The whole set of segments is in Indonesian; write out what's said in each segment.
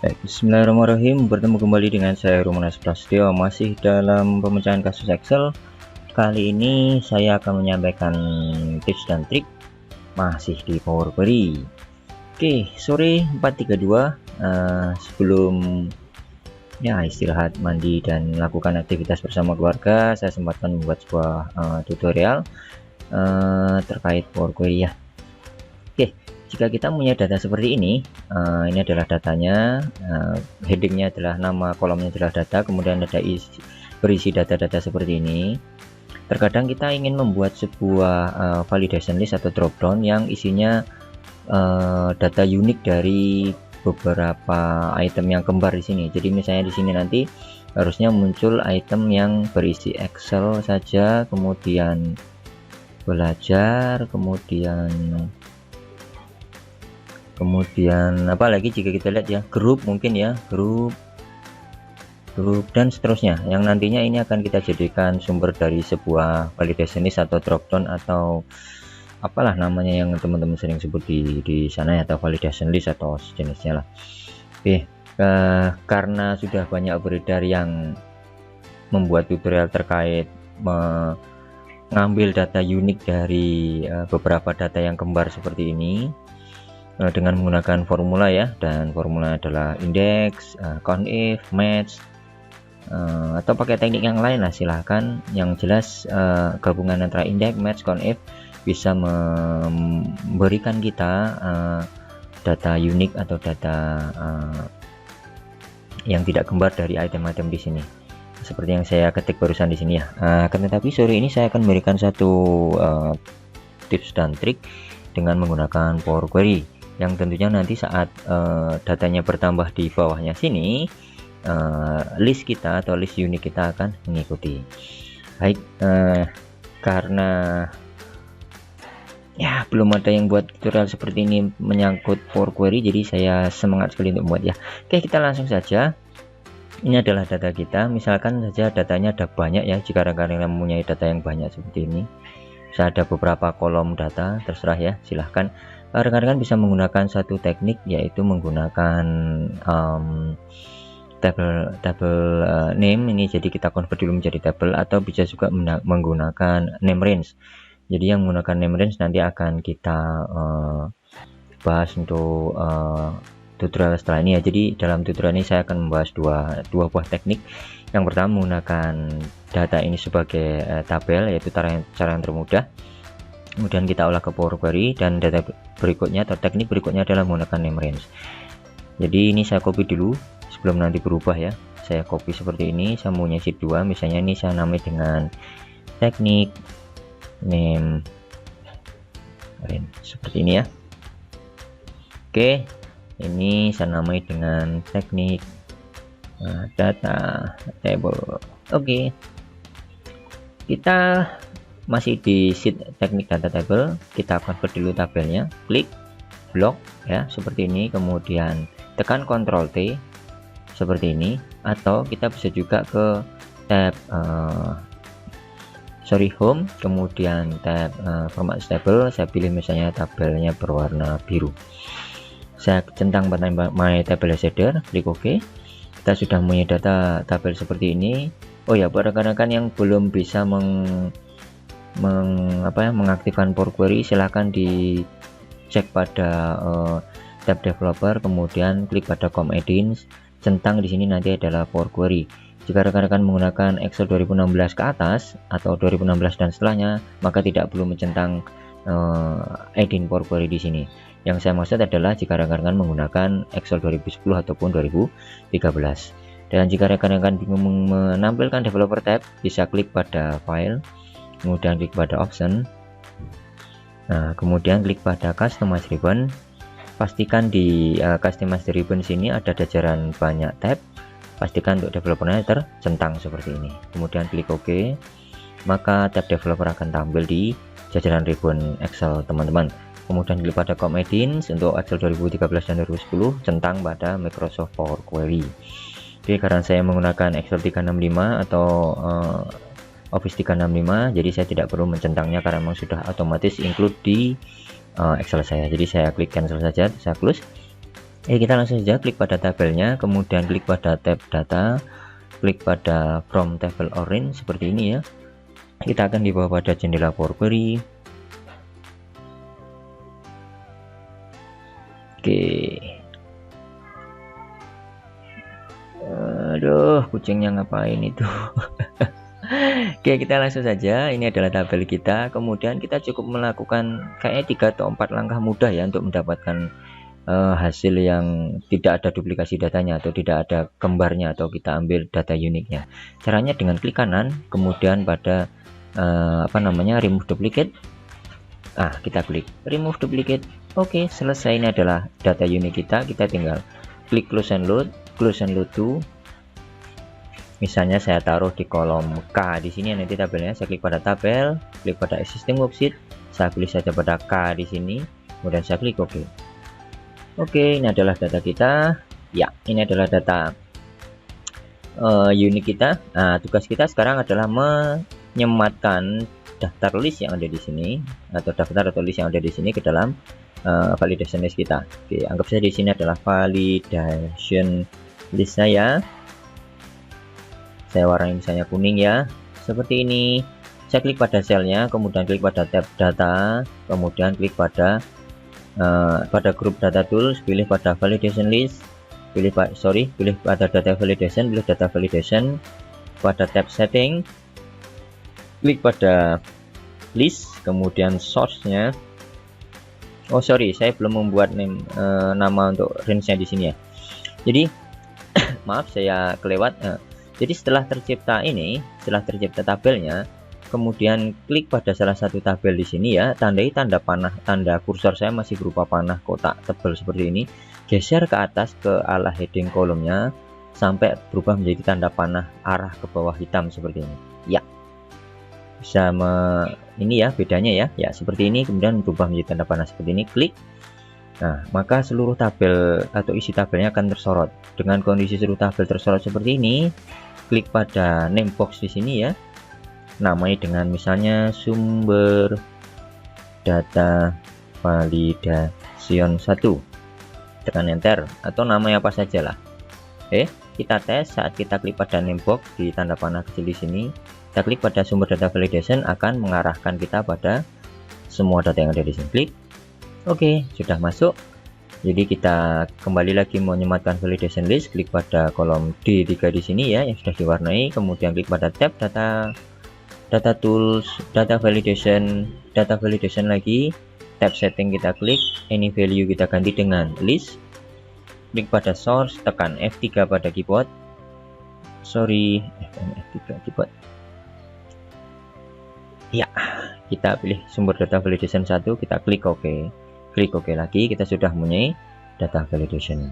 Baik, bismillahirrahmanirrahim. Bertemu kembali dengan saya Rumanas Prasetyo, masih dalam pemecahan kasus Excel. Kali ini saya akan menyampaikan tips dan trik masih di Power Query. Oke, sore 4.32 sebelum istirahat, mandi dan melakukan aktivitas bersama keluarga, saya sempatkan membuat sebuah tutorial terkait Power Query ya. Oke, jika kita punya data seperti ini adalah datanya, headingnya adalah nama, kolomnya adalah data, kemudian ada berisi data-data seperti ini. Terkadang kita ingin membuat sebuah validation list atau dropdown yang isinya data unik dari beberapa item yang kembar di sini. Jadi misalnya di sini nanti harusnya muncul item yang berisi Excel saja, kemudian belajar, kemudian apalagi jika kita lihat ya, grup, mungkin ya, grup dan seterusnya, yang nantinya ini akan kita jadikan sumber dari sebuah validation list atau dropdown atau apalah namanya yang teman-teman sering sebut di sana ya, atau validation list atau sejenisnya lah. Oke, karena sudah banyak beredar yang membuat tutorial terkait mengambil data unik dari beberapa data yang kembar seperti ini dengan menggunakan formula ya, dan formula adalah index, countif, match, atau pakai teknik yang lain lah, silahkan. Yang jelas gabungan antara index, match, countif bisa memberikan kita data unik atau data yang tidak kembar dari item-item di sini, seperti yang saya ketik barusan di sini ya. Akan tetapi sore ini saya akan memberikan satu tips dan trik dengan menggunakan Power Query, yang tentunya nanti saat datanya bertambah di bawahnya sini, list kita atau list unik kita akan mengikuti. Baik, karena ya belum ada yang buat tutorial seperti ini menyangkut Power Query, jadi saya semangat sekali untuk membuat ya. Oke, kita langsung saja. Ini adalah data kita, misalkan saja datanya ada banyak ya. Jika rekan-rekan mempunyai data yang banyak seperti ini, bisa ada beberapa kolom data, terserah ya, silahkan. Rekan-rekan bisa menggunakan satu teknik, yaitu menggunakan table name ini, jadi kita convert dulu menjadi table, atau bisa juga menggunakan name range. Jadi yang menggunakan name range nanti akan kita bahas untuk tutorial setelah ini ya. Jadi dalam tutorial ini saya akan membahas dua buah teknik. Yang pertama menggunakan data ini sebagai tabel, yaitu cara yang termudah. Kemudian kita olah ke Power Query, dan data berikutnya atau teknik berikutnya adalah menggunakan name range. Jadi ini saya copy dulu sebelum nanti berubah ya. Saya copy seperti ini, saya punya sheet 2, misalnya ini saya namai dengan teknik name range seperti ini ya. Oke, ini saya namai dengan teknik data table. Oke, kita masih di sheet teknik data table, kita convert dulu tabelnya, klik blok ya seperti ini, kemudian tekan Ctrl T seperti ini, atau kita bisa juga ke tab home, kemudian tab format table, saya pilih misalnya tabelnya berwarna biru, saya centang pada my table header, klik OK. Kita sudah punya data tabel seperti ini. Oh ya, buat rekan-rekan yang belum bisa mengaktifkan Power Query, silahkan dicek pada tab developer, kemudian klik pada com add-ins, centang di sini nanti adalah Power Query. Jika rekan-rekan menggunakan Excel 2016 ke atas atau 2016 dan setelahnya, maka tidak perlu mencentang add-in Power Query di sini. Yang saya maksud adalah jika rekan-rekan menggunakan Excel 2010 ataupun 2013. Dan jika rekan-rekan bingung menampilkan developer tab, bisa klik pada file, kemudian klik pada option, kemudian klik pada customize ribbon. Pastikan di customize ribbon sini ada jajaran banyak tab, pastikan untuk developernya tercentang seperti ini, kemudian klik OK, maka tab developer akan tampil di jajaran ribbon Excel teman-teman. Kemudian klik pada com add-ins untuk Excel 2013 dan 2010, centang pada Microsoft Power Query. Oke, karena saya menggunakan Excel 365 atau Office 365, jadi saya tidak perlu mencentangnya karena memang sudah otomatis include di Excel saya. Jadi saya klik cancel saja, saya close. Kita langsung saja klik pada tabelnya, kemudian klik pada tab data, klik pada from table orange seperti ini ya. Kita akan dibawa pada jendela Power Query. Oke. Aduh, kucingnya ngapain itu? Oke, kita langsung saja. Ini adalah tabel kita. Kemudian kita cukup melakukan kayaknya 3 atau 4 langkah mudah ya untuk mendapatkan hasil yang tidak ada duplikasi datanya atau tidak ada gambarnya, atau kita ambil data uniknya. Caranya dengan klik kanan, kemudian pada remove duplicate. Kita klik remove duplicate. Oke, selesai. Ini adalah data unik kita. Kita tinggal klik close and load to. Misalnya saya taruh di kolom K di sini, nanti tabelnya saya klik pada tabel, klik pada existing worksheet, saya pilih saja pada K di sini, kemudian saya klik OK. Oke, ini adalah data kita. Ya, ini adalah data unik kita. Nah, tugas kita sekarang adalah menyematkan daftar list yang ada di sini, atau daftar atau list yang ada di sini ke dalam validation list kita. Oke, anggap saja di sini adalah validation list saya warnai misalnya kuning ya, seperti ini. Saya klik pada selnya, kemudian klik pada tab data, kemudian klik pada grup data tools, pilih pada validation list, pilih pada data validation, pada tab setting, klik pada list, kemudian source-nya. Saya belum membuat nama untuk range-nya di sini ya. Jadi maaf, saya kelewat. Jadi setelah tercipta tabelnya, kemudian klik pada salah satu tabel di sini ya, tandai tanda panah, tanda kursor saya masih berupa panah kotak tebal seperti ini, geser ke atas ke arah heading kolomnya sampai berubah menjadi tanda panah arah ke bawah hitam seperti ini ya. Bisa ini ya bedanya ya, seperti ini, kemudian berubah menjadi tanda panah seperti ini, klik. Nah, maka seluruh tabel atau isi tabelnya akan tersorot. Dengan kondisi seluruh tabel tersorot seperti ini, klik pada name box di sini ya, namai dengan misalnya sumber data validation 1, tekan enter atau namanya apa saja lah. Kita tes saat kita klik pada name box di tanda panah kecil di sini, kita klik pada sumber data validation, akan mengarahkan kita pada semua data yang ada di sini. Klik Oke, sudah masuk. Jadi kita kembali lagi menyematkan validation list, klik pada kolom D3 di sini ya yang sudah diwarnai, kemudian klik pada tab data tools, data validation lagi, tab setting kita klik, any value kita ganti dengan list, klik pada source, tekan F3 pada keyboard. F3 keyboard. Ya, kita pilih sumber data validation 1, kita klik OK. Klik OK lagi, kita sudah mempunyai data validation.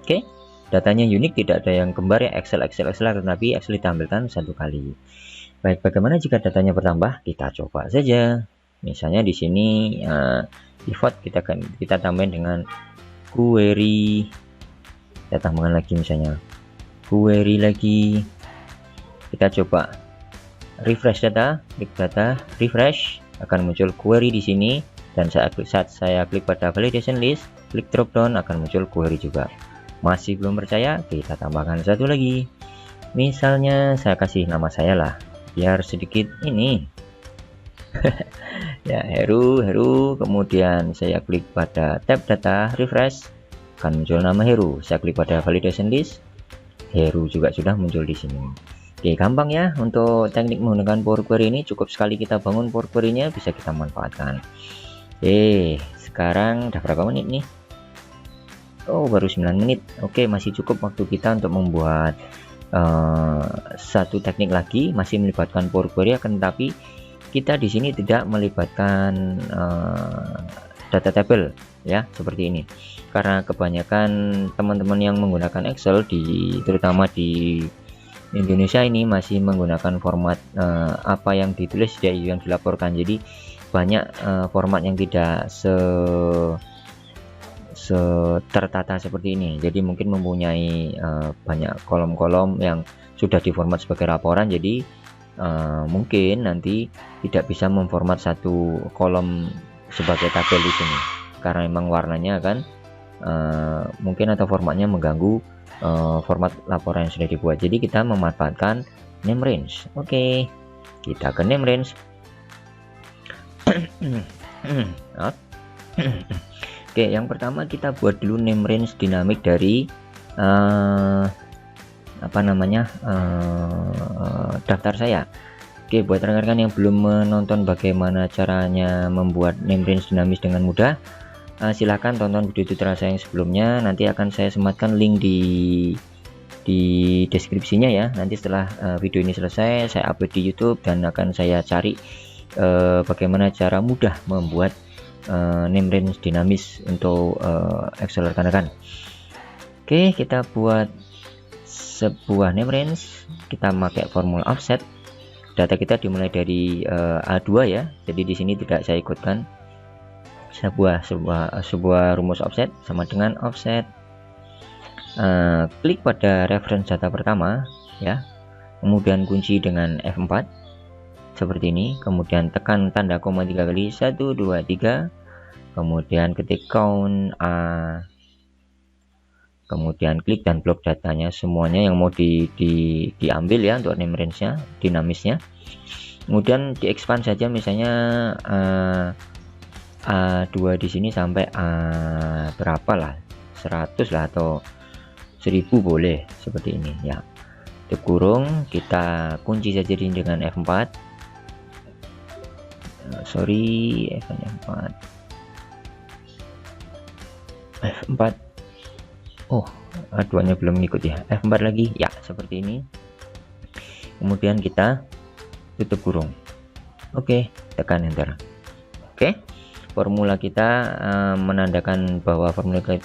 Oke, datanya unik, tidak ada yang kembar ya, Excel, tetapi Excel ditampilkan satu kali. Baik, bagaimana jika datanya bertambah? Kita coba saja. Misalnya di sini pivot kita tambahin dengan query. Kita tambahkan lagi misalnya query lagi. Kita coba refresh data, klik data, refresh, akan muncul query di sini. Dan saat saya klik pada validation list, klik drop down, akan muncul query juga. Masih belum percaya? Kita tambahkan satu lagi. Misalnya saya kasih nama saya lah, biar sedikit ini. Ya, Heru. Kemudian saya klik pada tab data, refresh, akan muncul nama Heru. Saya klik pada validation list, Heru juga sudah muncul di sini. Oke, gampang ya untuk teknik menggunakan Power Query ini. Cukup sekali kita bangun Power Query-nya, bisa kita manfaatkan. Sekarang udah berapa menit nih? Baru 9 menit. Oke, masih cukup waktu kita untuk membuat satu teknik lagi, masih melibatkan Power Query, akan tetapi kita di sini tidak melibatkan data table ya, seperti ini. Karena kebanyakan teman-teman yang menggunakan Excel terutama di Indonesia ini masih menggunakan format apa yang ditulis yang dilaporkan. Jadi banyak format yang tidak tertata seperti ini. Jadi mungkin mempunyai banyak kolom-kolom yang sudah diformat sebagai laporan. Jadi mungkin nanti tidak bisa memformat satu kolom sebagai tabel di sini karena memang warnanya kan mungkin atau formatnya mengganggu format laporan yang sudah dibuat. Jadi kita memanfaatkan name range. Oke, kita ke name range. Oke, yang pertama kita buat dulu name range dinamik dari daftar saya. Oke, buat rekan-rekan yang belum menonton bagaimana caranya membuat name range dinamis dengan mudah, silahkan tonton video tutorial saya yang sebelumnya. Nanti akan saya sematkan link di deskripsinya ya. Nanti setelah video ini selesai, saya upload di YouTube dan akan saya cari bagaimana cara mudah membuat name range dinamis untuk Excel rekan-rekan. Oke, kita buat sebuah name range. Kita pakai formula offset. Data kita dimulai dari A2 ya. Jadi di sini tidak saya ikutkan sebuah rumus offset sama dengan offset. Klik pada reference data pertama ya. Kemudian kunci dengan F4 seperti ini. Kemudian tekan tanda koma 3 kali, 1 2 3. Kemudian ketik count A. Kemudian klik dan blok datanya semuanya yang mau diambil ya untuk name range-nya, dinamisnya. Kemudian di-expand saja, misalnya A2 di sini sampai A berapa lah, 100 lah atau 1000 boleh seperti ini ya. Tutup kurung, kita kunci saja dengan F4. Sorry, F4. F4. Oh, A2-nya belum ngikut ya. F4 lagi ya, seperti ini. Kemudian kita tutup kurung. Oke, tekan enter. Oke, formula kita menandakan bahwa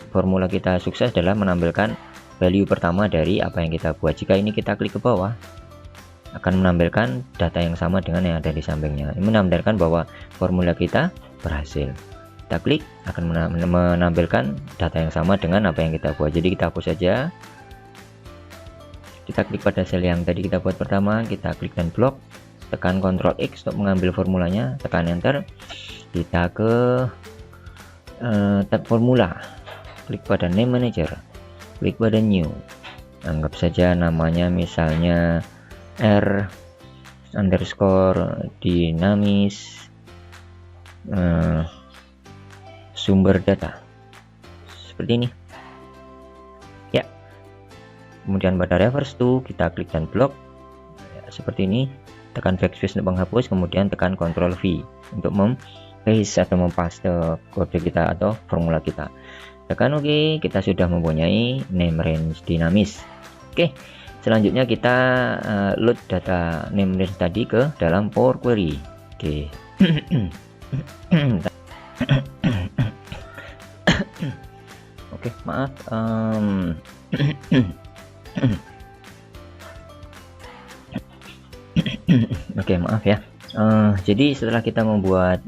formula kita sukses adalah menampilkan value pertama dari apa yang kita buat. Jika ini kita klik ke bawah, akan menampilkan data yang sama dengan yang ada di sampingnya. Ini menandakan bahwa formula kita berhasil. Kita klik, akan menampilkan data yang sama dengan apa yang kita buat. Jadi kita hapus saja. Kita klik pada sel yang tadi kita buat pertama, kita klik dan blok, tekan Ctrl X untuk mengambil formulanya, tekan enter. Kita ke tab formula, klik pada name manager, klik pada new, anggap saja namanya misalnya R underscore dinamis sumber data, seperti ini ya. Kemudian pada reverse to kita klik dan blok ya, seperti ini, tekan backspace untuk menghapus, kemudian tekan Ctrl V untuk paste atau mempaste kode kita atau formula kita, tekan OK. Kita sudah mempunyai name range dinamis. Oke, selanjutnya kita load data name range tadi ke dalam Power Query. Oke. Oke, maaf. Oke, maaf ya. Jadi setelah kita membuat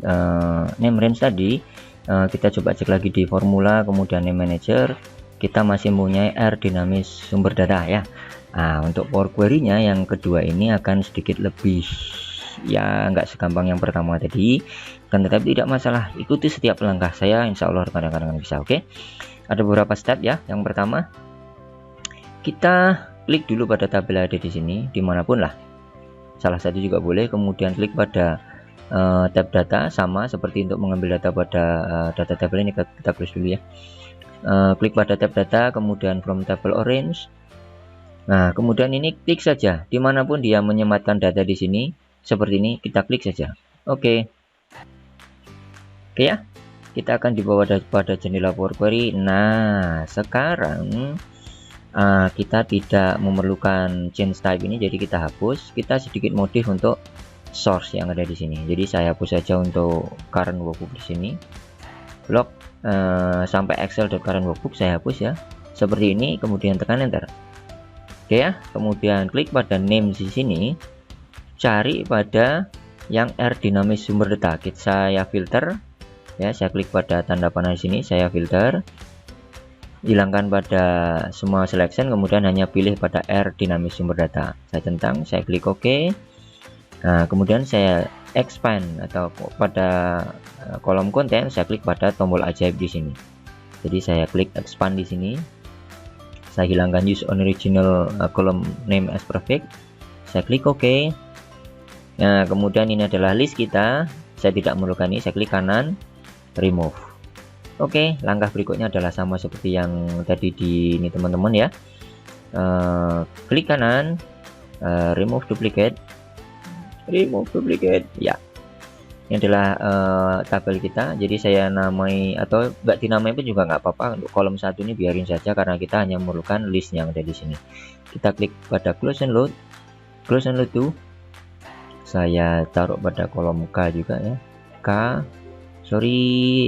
name range tadi, kita coba cek lagi di formula, kemudian name manager, kita masih mempunyai R dinamis sumber data ya. Nah, untuk Power Query-nya yang kedua ini akan sedikit lebih ya, nggak segampang yang pertama tadi, kan, tetapi tidak masalah, ikuti setiap langkah saya, insya Allah rekan-rekan bisa. Oke, ada beberapa step ya. Yang pertama, kita klik dulu pada tabel ada di sini, dimanapun lah, salah satu juga boleh. Kemudian klik pada tab data, sama seperti untuk mengambil data pada data tabel ini. Kita close dulu ya. Klik pada tab data, kemudian from table orange. Nah, kemudian ini klik saja dimanapun dia menyematkan data di sini, seperti ini, kita klik saja. Oke ya, kita akan dibawa pada jendela Power Query. Nah, sekarang kita tidak memerlukan change type ini, jadi kita hapus. Kita sedikit modif untuk source yang ada di sini. Jadi saya hapus saja untuk current workbook di sini. Blok sampai excel.current workbook saya hapus ya. Seperti ini, kemudian tekan enter. Oke ya, kemudian klik pada name di sini. Cari pada yang R dinamis sumber data. Saya filter ya, saya klik pada tanda panah di sini, saya filter, hilangkan pada semua selection, kemudian hanya pilih pada R dinamis sumber data. Saya centang, saya klik OK. Nah, kemudian saya expand atau pada kolom konten, saya klik pada tombol ajaib di sini. Jadi saya klik expand di sini, saya hilangkan use on original column name as perfect, saya klik OK. Nah, kemudian ini adalah list kita, saya tidak memerlukan ini, saya klik kanan, remove. Oke, langkah berikutnya adalah sama seperti yang tadi di ini teman-teman ya. Klik kanan, remove duplicate, ya. Ini adalah tabel kita. Jadi saya namai atau nggak dinamai pun juga nggak apa-apa. Untuk kolom satu ini biarin saja karena kita hanya memerlukan list yang ada di sini. Kita klik pada close and load to. Saya taruh pada kolom K juga ya.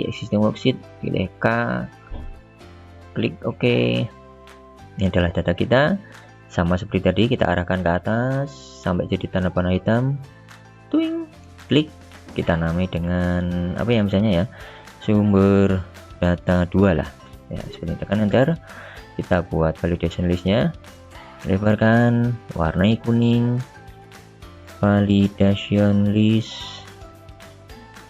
Existing worksheet, pilih K, klik OK. Ini adalah data kita, sama seperti tadi kita arahkan ke atas sampai jadi tanda panah hitam, klik, kita namai dengan apa ya, misalnya ya, sumber data 2 lah ya, seperti tekan enter. Kita buat validation listnya, lebarkan, warnai kuning, validation list,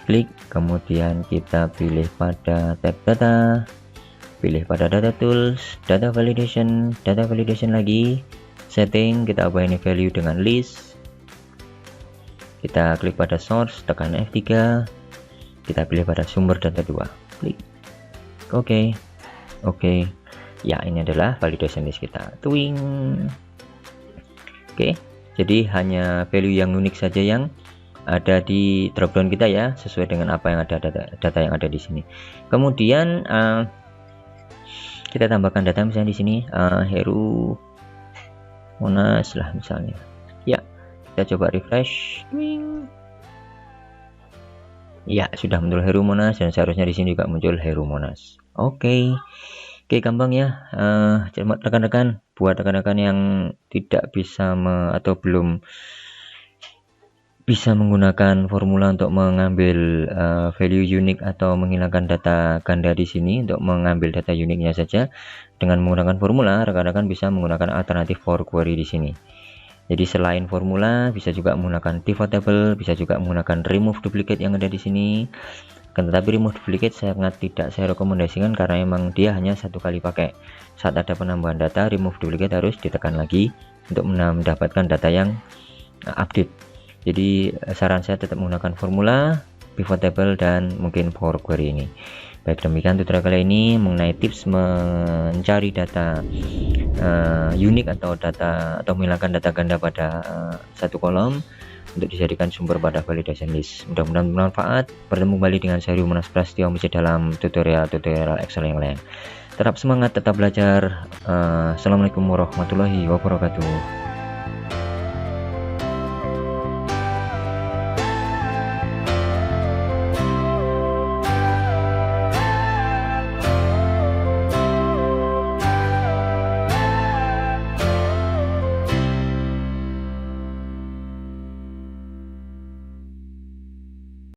klik, kemudian kita pilih pada tab data, pilih pada data tools, data validation lagi, setting, kita ubah ini value dengan list, kita klik pada source, tekan F3, kita pilih pada sumber data 2, klik OK. Ya, ini adalah validation list kita. Oke, jadi hanya value yang unik saja yang ada di dropdown kita ya, sesuai dengan apa yang ada, data yang ada di sini. Kemudian kita tambahkan data misalnya di sini Heru Monas lah misalnya ya. Kita coba refresh, ya sudah muncul Heru Monas, dan seharusnya di sini juga muncul Heru Monas. Oke, gampang ya rekan-rekan, buat rekan-rekan yang tidak bisa atau belum bisa menggunakan formula untuk mengambil value unik atau menghilangkan data ganda di sini. Untuk mengambil data uniknya saja dengan menggunakan formula, rekan-rekan bisa menggunakan alternatif for query di sini. Jadi selain formula bisa juga menggunakan pivot table, bisa juga menggunakan remove duplicate yang ada di sini. Tetapi remove duplicate sangat tidak saya rekomendasikan karena memang dia hanya satu kali pakai. Saat ada penambahan data, remove duplicate harus ditekan lagi untuk mendapatkan data yang update. Jadi saran saya tetap menggunakan formula, pivot table, dan mungkin for query ini. Baik, demikian tutorial kali ini mengenai tips mencari data unik atau menghilangkan data ganda pada satu kolom untuk dijadikan sumber pada validation list. Mudah-mudahan bermanfaat. Bertemu kembali dengan saya Monas Prasetyo masih dalam tutorial Excel yang lain. Tetap semangat, tetap belajar. Assalamualaikum warahmatullahi wabarakatuh.